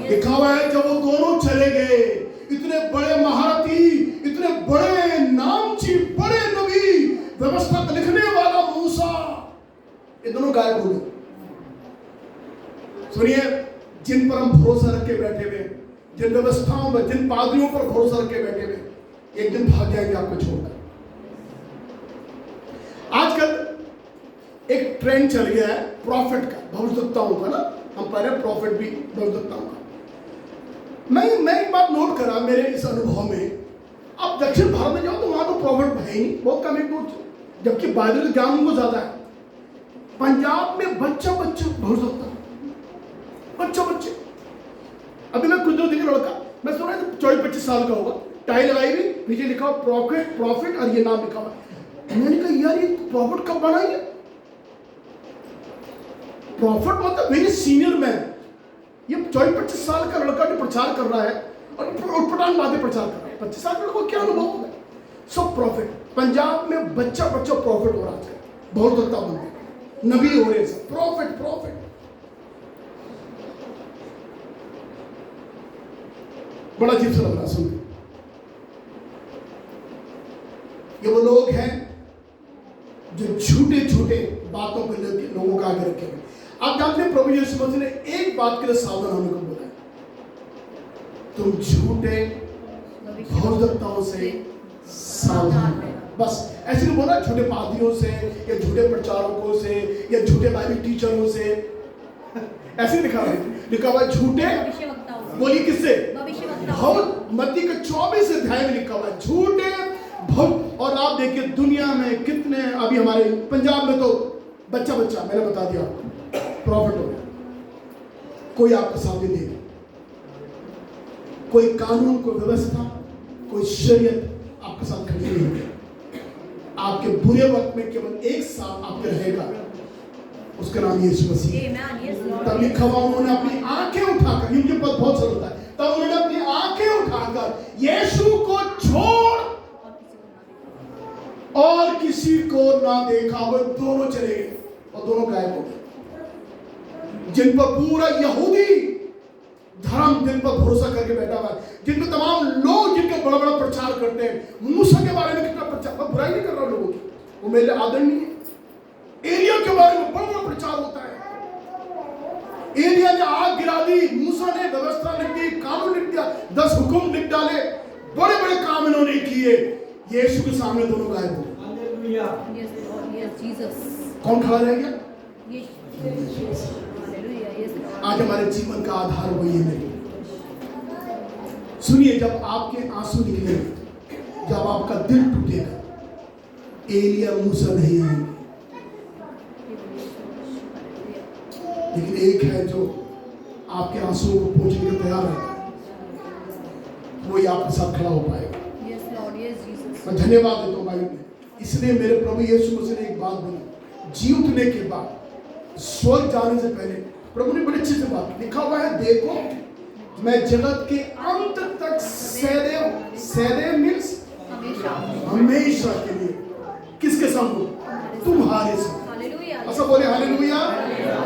लिखा हुआ है, जब वो दोनों चले गए, इतने बड़े महारथी, इतने बड़े नामची, बड़े नबी, व्यवस्था लिखने वाला मूसा, ये दोनों गायब हो गए। सुनिए, जिन पर हम भरोसा रख के बैठे हुए, जिन व्यवस्थाओं में, जिन पादरियों पर भरोसा रख के बैठे हुए, एक दिन भाग जाएंगे आपको छोड़कर। आजकल एक ट्रेंड चल गया है प्रॉफिट का, भविष्यवक्ताओं का ना, हम पढ़ रहे प्रॉफिट भी भविष्यवक्ताओं का। मैं एक बात नोट करा मेरे इस अनुभव में, आप दक्षिण भारत में जाओ तो वहां तो प्रॉफिट है ही बहुत कम, एक दो, जबकि बाइबल ज्ञान उनको ज्यादा है। पंजाब में बच्चा भविष्यवक्ता, बच्चे। अभी मैं कुछ दिन देखा लड़का, मैं सुना 24-25 साल का होगा, टाई लगाई हुई, नीचे लिखा हुआ प्रॉफिट और ये नाम लिखा हुआ। मैंने कहा यार ये प्रॉफिट कब बना है? प्रॉफिट मतलब वेरी सीनियर मैन। ये 24-25 साल का लड़का जो प्रचार कर रहा है और उटपटांग बातें प्रचार कर रहा है, 25 साल का लड़का क्या अनुभव होगा? सब प्रॉफिट। पंजाब में बच्चा प्रॉफिट हो रहा है, बहुत दत्ता बन गया, नबी हो रहे सब, प्रॉफिट। बड़ा अजीब सा लग रहा सुन। ये वो लोग हैं जो झूठे बातों को लेकर लोगों का आगे रखे। आप जानते हैं प्रभु यीशु मसीह ने एक बात के लिए सावधान होने को बोला, तुम झूठे भविष्यवक्ताओं से सावधान। बस ऐसे नहीं बोला झूठे पादरियों से या झूठे प्रचारकों से या झूठे बाइबल टीचरों से, ऐसे लिखा हुआ झूठे, बोलिए किससे? मत्ती का 24 अध्याय में लिखा हुआ है झूठे भक्त। और आप देखिए दुनिया में कितने, अभी हमारे पंजाब में तो बच्चा मैंने बता दिया प्रॉफिट हो गया, कोई आपका साथ नहीं देगा, कोई कानून, कोई व्यवस्था, कोई शरीयत आपके साथ खड़ी नहीं होगी। आपके बुरे वक्त में केवल एक साथ आपके रहेगा, उसका नाम यीशु मसीह। तब लिखा हुआ उन्होंने अपनी आंखें उठाकर, इनके पद बहुत सरल होता है, तब उन्होंने अपनी आंखें उठाकर यीशु को छोड़ और किसी को ना देखा। वो दोनों चले गए और दोनों गायब हो गए। जिन पर पूरा यहूदी धर्म जिन पर भरोसा करके बैठा हुआ है, जिन पर तमाम लोग जिनके बड़ा प्रचार करते हैं, मूसा के बारे में कितना प्रचार, मैं बुराई नहीं कर रहा लोगों की, वो मेरे आदरणीय है। एलिया के बारे में बड़ा प्रचार होता है, एलिया ने आग गिरा दी, मूसा ने व्यवस्था लिख दी, कानून लिख दिया, 10 हुक्म लिख डाले, बड़े काम इन्होंने किए। यीशु के सामने दोनों गायब हो गए। कौन खड़ा रह गया? आज हमारे जीवन का आधार वही है मेरे। सुनिए, जब आपके आंसू निकलेंगे, जब आपका दिल टूटेगा, एलिया मूसा नहीं आएंगे, लेकिन एक है जो आपके आंसुओं को पोंछने को तैयार है, वही आपके साथ खड़ा हो पाएगा। मैं धन्यवाद देता हूँ भाई, इसलिए मेरे प्रभु यीशु मसीह ने एक बात बोली, जी उठने के बाद, स्वर्ग जाने से पहले प्रभु ने बड़ी अच्छी से बात लिखा हुआ है, देखो मैं जगत के अंत तक सदैव मीन्स हमेशा के लिए किसके संग हूँ? तुम्हारे संग। ऐसा बोले हालेलुया।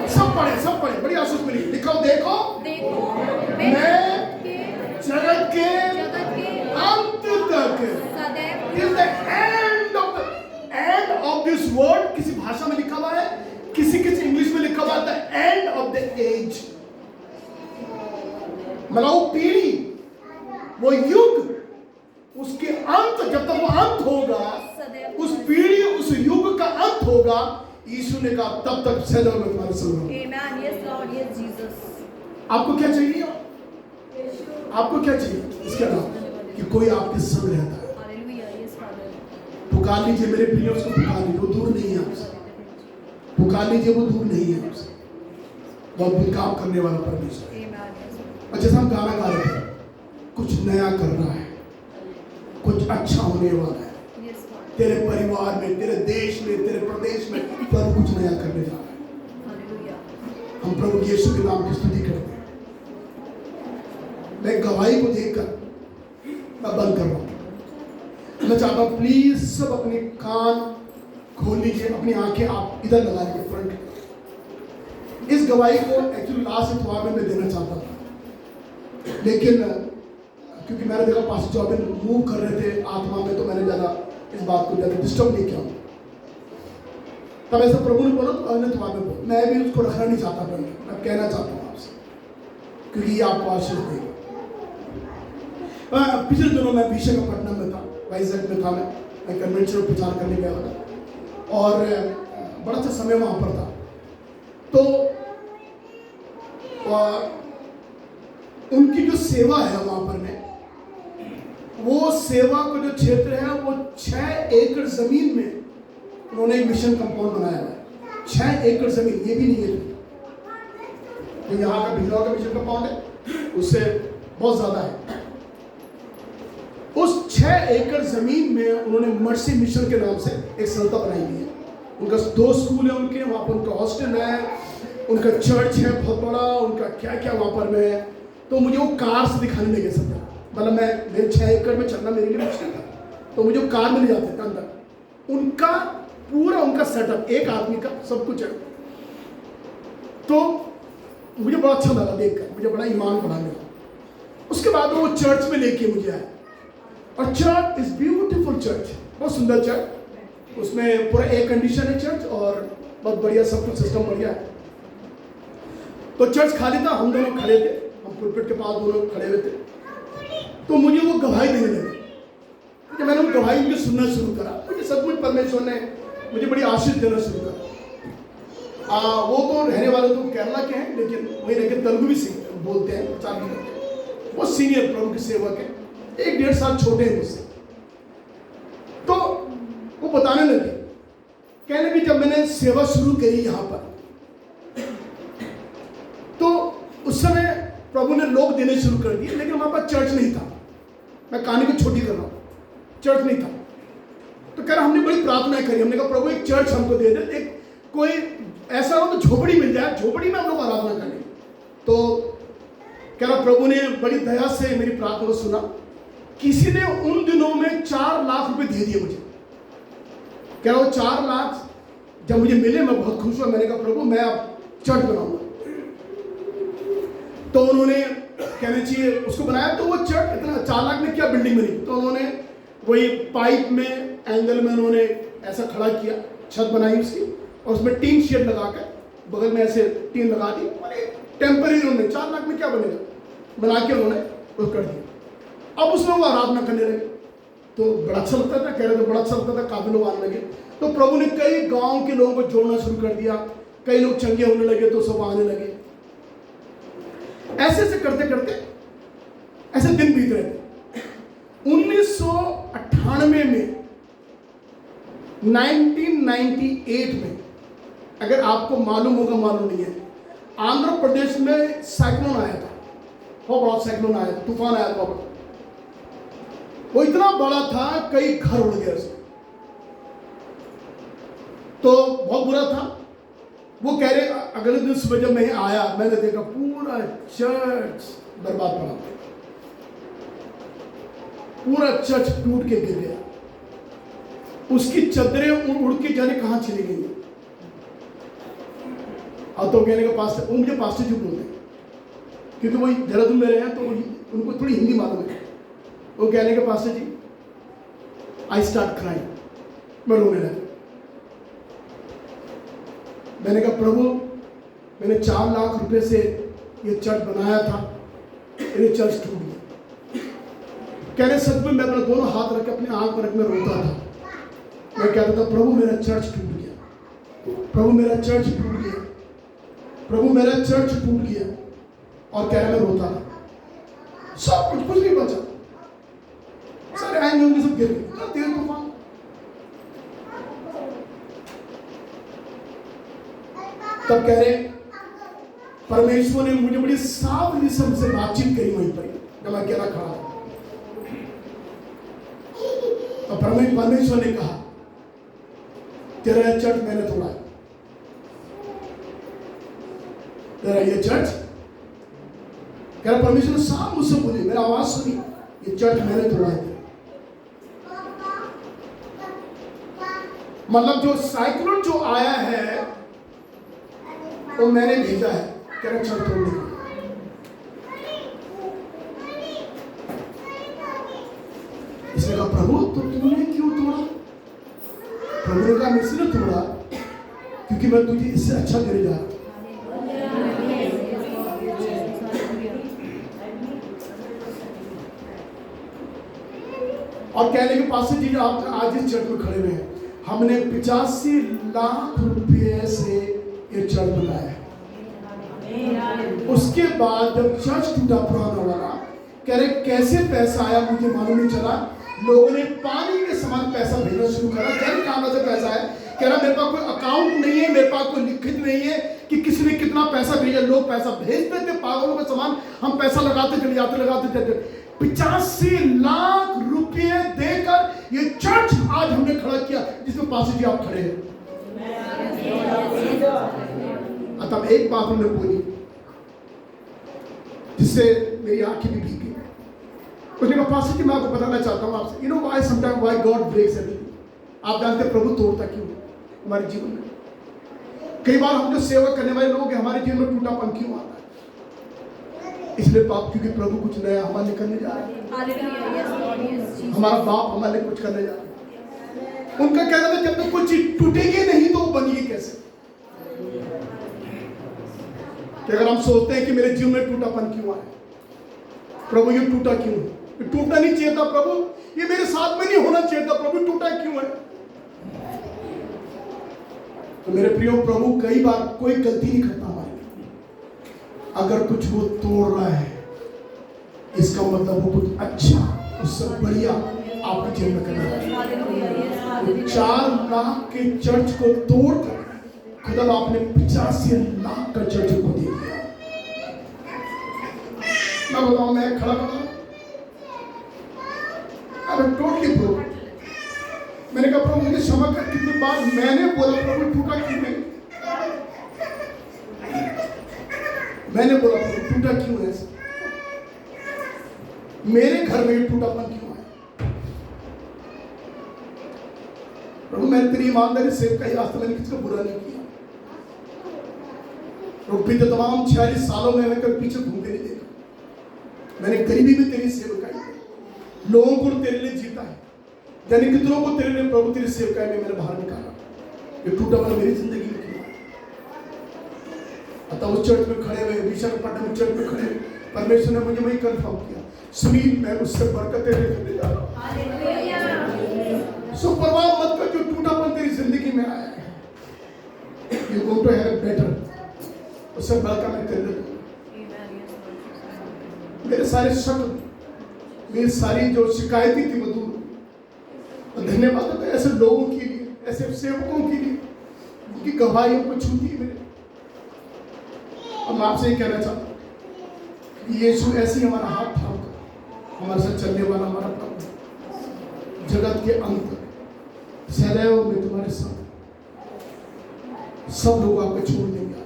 सब पढ़े बड़ी आशीष मिली। लिखा देखो मैं जगत के वो युग, उसके अंत, जब तक वो अंत होगा, उस पीढ़ी, उस युग का अंत होगा, यीशु ने कहा तब तक सदैव मैं तुम्हारे संग रहूंगा। Amen. Yes, Lord. Yes, Jesus. आपको क्या चाहिए? आपको क्या चाहिए? इसके अलावा कि कोई आपके संग रहता है। Hallelujah. Yes, Father. पुकार लीजिए मेरे प्रिय, उसको पुकार लीजिए, वो दूर नहीं है आपसे। पुकार लीजिए, वो दूर नहीं है आपसे। बहुत भी काम करने वाला परमेश्वर है। Amen. Yes, Lord. और जैसा हम गाना गा रहे थे, कुछ नया कर रहा है, कुछ अच्छा होने वाला है Yes, Father. तेरे परिवार में, तेरे देश में, तेरे प्रदेश में। प्रभु कुछ नया करने जा रहा है। Hallelujah. हम प्रभु यीशु के नाम की स्तुति करते हैं। मैं गवाही को देखकर मैं बंद कर रहा हूं। मैं चाहता हूं प्लीज सब अपने कान खोल लीजिए, अपनी आंखें आप इधर लगा लीजिए फ्रंट। इस गवाही को एक्चुअली लास्ट इतवार में मैं देना चाहता था, लेकिन क्योंकि मैंने देखा पास्टर जॉर्डन मूव कर रहे थे आत्मा में, तो मैंने ज़्यादा इस बात को ज़्यादा डिस्टर्ब नहीं किया। तब ऐसा प्रभु ने बोला तो अगले इतवार में बोला। मैं भी उसको रखना नहीं चाहता, मैं कहना चाहता हूँ आपसे, क्योंकि ये आपको आशीष देगा। पिछले दिनों मैं विशाखापट्टनम में था, वाइजैक में था। मैं कन्वेंशन में प्रचार करने गया था और बड़ा अच्छा समय वहाँ पर था। तो उनकी जो सेवा है वहाँ पर में, वो सेवा का जो क्षेत्र है वो 6 एकड़ जमीन में उन्होंने एक मिशन कंपाउंड बनाया है। 6 एकड़ जमीन, ये भी नहीं है तो यहाँ का भिजवा का मिशन कंपाउंड है, उससे बहुत ज्यादा है। उस 6 एकड़ जमीन में उन्होंने मर्सी मिशन के नाम से एक संस्था बनाई हुई है। उनका 2 स्कूल है उनके, वहाँ पर उनका हॉस्टल है, उनका चर्च है बहुत बड़ा, उनका क्या क्या वहाँ पर में है। तो मुझे वो कार से दिखाने लगे सब, मतलब मैं मेरे 6 एकड़ में चलना मेरे लिए मुश्किल था, तो मुझे वो कार में ले जाते थे अंदर। उनका पूरा उनका सेटअप, एक आदमी का सब कुछ है। तो मुझे बड़ा अच्छा लगा देखकर, मुझे बड़ा ईमान बढ़ा मिला। उसके बाद वो चर्च में लेके मुझे आया, और चर्च इज ब्यूटीफुल चर्च, बहुत सुंदर चर्च। उसमें पूरा एयर कंडीशन है चर्च, और बहुत बढ़िया सब कुछ सिस्टम बढ़िया है। तो चर्च खाली था, हम दोनों खड़े थे, हम पुलपिट के पास दोनों खड़े हुए थे। तो मुझे वो गवाही देने लगे। जब मैंने वो गवाही उनकी सुनना शुरू करा, मुझे सब कुछ परमेश्वर ने मुझे बड़ी आशीष देना शुरू करा। वो तो रहने वाले तो केरला के हैं, लेकिन वही रहकर तेलुगु भी बोलते हैं, प्रचार भी करते हैं। वो सीनियर प्रभु के सेवक है, 1-1.5 साल छोटे हैं मुझसे। तो वो बताने लगे, कहने लगे जब मैंने सेवा शुरू करी यहाँ पर, तो उस समय प्रभु ने लोग देने शुरू कर दिए, लेकिन वहाँ पर चर्च नहीं था। मैं कहानी को छोटी कर रहा हूँ, चर्च नहीं था। तो कह रहा हमने बड़ी प्रार्थना करी, हमने कहा प्रभु एक चर्च हमको दे दे, एक कोई ऐसा हो तो झोपड़ी मिल जाए, झोपड़ी में हम लोग आराधना करें। तो कह रहा प्रभु ने बड़ी दया से मेरी प्रार्थना को सुना। किसी ने उन दिनों में 4 लाख रुपए दे दिए मुझे। कह रहा वो 4 लाख जब मुझे मिले मैं बहुत खुश हुआ। मैंने कहा प्रभु मैं अब चर्च बनाऊंगा। तो उन्होंने कहना चाहिए उसको बनाया, तो वो चर्च इतना 4 लाख में क्या बिल्डिंग बनी। तो उन्होंने वही पाइप में एंगल में उन्होंने ऐसा खड़ा किया, छत बनाई उसकी, और उसमें टीन शेड लगाकर बगल में ऐसे टीन लगा दी। टेम्परेरी उन्होंने 4 लाख में क्या बनेगा बना के उन्होंने वो कर दिया। अब उसमें वो आराधना करने लगे, तो बड़ा अच्छा लगता था, कह रहे थे बड़ा अच्छा लगता था, काफी लोग आने लगे। तो प्रभु ने कई गांव के लोगों को जोड़ना शुरू कर दिया, कई लोग चंगे होने लगे तो सब आने लगे। ऐसे ऐसे करते करते ऐसे दिन बीत रहे थे। 1998 में 1998 में, अगर आपको मालूम होगा मालूम नहीं है, आंध्र प्रदेश में साइक्लोन आया था, बहुत बड़ा साइक्लोन आया था, तूफान आया था। वो इतना बड़ा था कई घर उड़ गए उसमें, तो बहुत बुरा था। वो कह रहे अगले दिन सुबह जब मैं आया, मैंने देखा पूरा चर्च बर्बाद पड़ा, पूरा चर्च टूट के गिर गया, उसकी चद्दरें उड़ के जाने कहां चली गई। और तो कहने का पास्टर, वो मुझे पास्टर जी बोलते हैं क्योंकि वो देहरादून में रहे हैं, तो उनको थोड़ी हिंदी मालूम है। वो कहने के pastor ji I start crying, मैं रोने लगा। मैंने कहा प्रभु मैंने 4 लाख रुपए से ये चर्च बनाया था, ये चर्च टूट गया। कहने सच में मैं अपने दोनों हाथ रख के अपने आंख पर रख में रोता था। मैं कहता था प्रभु मेरा चर्च टूट गया, प्रभु मेरा चर्च टूट गया, प्रभु मेरा चर्च टूट गया। और कह रहा मैं रोता था, सब कुछ नहीं बचा, सारे आएंगे होंगे सब गिर गए, तेल तूफान। तब कह रहे परमेश्वर ने मुझे बड़ी सावधानी से हमसे बातचीत करी वहीं पर जब मैं अकेला खड़ा था। तो परमेश्वर ने कहा तेरा ये चर्च मैंने तोड़ा, तेरा ये चर्च, कह रहा परमेश्वर ने साफ मुझसे बोली, मेरा आवाज सुनी, ये चर्च मैंने तोड़ा है। मतलब जो साइक्लोन जो आया है वो मैंने भेजा है, कह रहा चर्च तोड़ने को। इसने कहा प्रभु तो तुमने क्यों तोड़ा? प्रभु ने कहा मैं इसलिए तोड़ा क्योंकि मैं तुझे इससे अच्छा देने जा रहा हूं। और कहने के पास जी आप आज इस चर्च में खड़े हुए हैं, हमने 85 लाख रुपए से ये चर्च बनाया है। उसके बाद जब चर्च टूटा पुराना वाला, कह रहे कैसे पैसा आया मुझे मालूम नहीं चला, लोगों ने पानी के समान पैसा भेजना शुरू करा। जन कहां से पैसा है? कह रहा मेरे पास कोई अकाउंट नहीं है, मेरे पास कोई लिखित नहीं है कि किसी ने कितना पैसा भेजा। लोग पैसा भेजते थे पागलों के समान, हम पैसा लगाते चले जाते, लगाते चले। 85 लाख रुपए देकर ये चर्च आज हमने खड़ा किया जिसमें पासी जी आप खड़े हैं। तब एक बात हमने बोली जिससे मेरी आंखें भी भीगी। उसने कहा पासी जी मैं आपको बताना चाहता हूँ आपसे, you know why sometime why God breaks everything. आप जानते हैं प्रभु तोड़ता क्यों हमारे जीवन में? कई बार हम जो सेवा करने वाले लोग हैं हमारे जीवन में टूटापन क्यों आता है? इसलिए पाप क्योंकि प्रभु कुछ नया हमारे लिए करने जा रहे हैं, हमारा बाप हमारे लिए कुछ करने जा रहे हैं। उनका कहना था जब तक कोई चीज टूटेगी नहीं तो वो बनेगी कैसे? कि अगर हम सोचते हैं कि मेरे जीवन में टूटापन क्यों आया, प्रभु ये टूटा क्यों है? ये टूटना नहीं चाहिए था प्रभु, ये मेरे साथ में नहीं होना चाहिए था प्रभु, टूटा क्यों है? तो मेरे प्रियो प्रभु कई बार कोई गलती नहीं करता हमारे, अगर कुछ वो तोड़ रहा है इसका मतलब वो कुछ अच्छा उससे बढ़िया आपके जीवन में करना है। 4 लाख के चर्च को तोड़कर खुदा आपने 85 लाख का चर्च को दे दिया। मैं बताऊं मैं खड़ा खड़ा अरे टोटली ब्रोकन। मैंने कहा प्रभु मुझे क्षमा कर, कितनी बार मैंने बोला प्रभु टूटा क्यों नहीं? मैंने बोला प्रभु टूटा क्यों है? मेरे घर में टूटापन क्यों है? प्रभु मैंने तेरी ईमानदारी से कई रास्ते मैंने किसी को बुरा नहीं किया। प्रभु बीते तमाम 46 सालों में मैं कभी पीछे घूमते नहीं देखा। मैंने गरीबी में तेरी सेवकाई की, लोगों को तेरे लिए जीता है, यानी कितनों को तेरे लिए प्रभु तेरी सेवकाई में मैंने बाहर निकाला। ये टूटापन मेरी जिंदगी में किया। अतः उस चर्च में खड़े हुए, विशाखापट्टनम चर्च में खड़े, परमेश्वर ने मुझे वही कंफर्म किया, सुनील मैं उससे बरकतें लेकर जा रहा हूं। सो परवाह मत कर जो टूटापन तेरी जिंदगी में आया है, you going to have better, उससे बरकत मैं तेरे लिए। मेरे सारे शक, मेरी सारी जो शिकायतें थी वो दूर। धन्यवाद है ऐसे लोगों के लिए, ऐसे सेवकों के लिए उनकी गवाही हमको छूती है मेरे। और मैं आपसे ये कहना चाहता हूँ कि यीशु ऐसे ही हमारा हाथ थाम कर हमारे साथ चलने वाला हमारा प्रभु जगत के अंत तक सदैव में तुम्हारे साथ। सब लोग आपको छोड़ देंगे,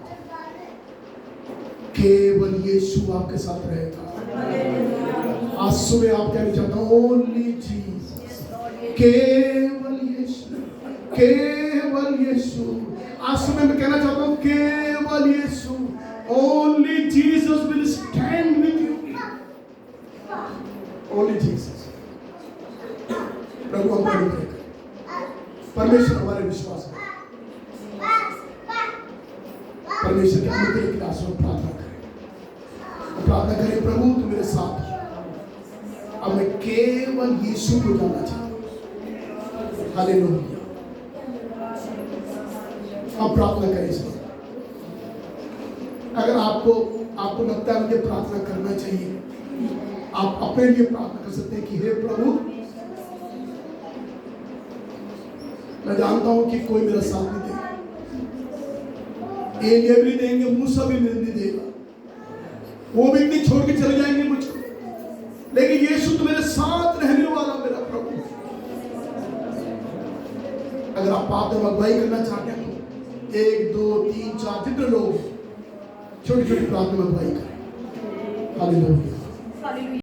केवल यीशु आपके साथ रहेगा। आज सुबह आप कहना चाहता हूँ ओनली जीसस, केवल यीशु, केवल यीशु। आज सुबह मैं कहना चाहता हूँ केवल Yeshu, only Jesus will stand with you, only Jesus. प्रभु हमारी परमेश्वर हमारे विश्वास है, परमेश्वर के अनुग्रह के आशीर्वाद प्रार्थना करें, प्रार्थना करें प्रभु तू मेरे साथ, अब मैं केवल यीशु को जानना चाहता हूं। हालेलुया। हम प्रार्थना करें इस वक्त। अगर आपको लगता है मुझे प्रार्थना करना चाहिए, आप अपने लिए प्रार्थना कर सकते हैं कि हे प्रभु, मैं जानता हूं कि कोई मेरा साथ नहीं देगा, एलिया भी नहीं देंगे, मूसा भी नहीं देगा, वो भी नहीं छोड़ के चले जाएंगे मुझको, लेकिन यीशु तो मेरे साथ रहने वाला मेरा प्रभु। अगर आप पाप में अगुवाई करना चाहते हैं तो 1 2 3 4 जितने लोग छोटी छोटी प्रार्थना में अगुवाई करें। हालेलुया।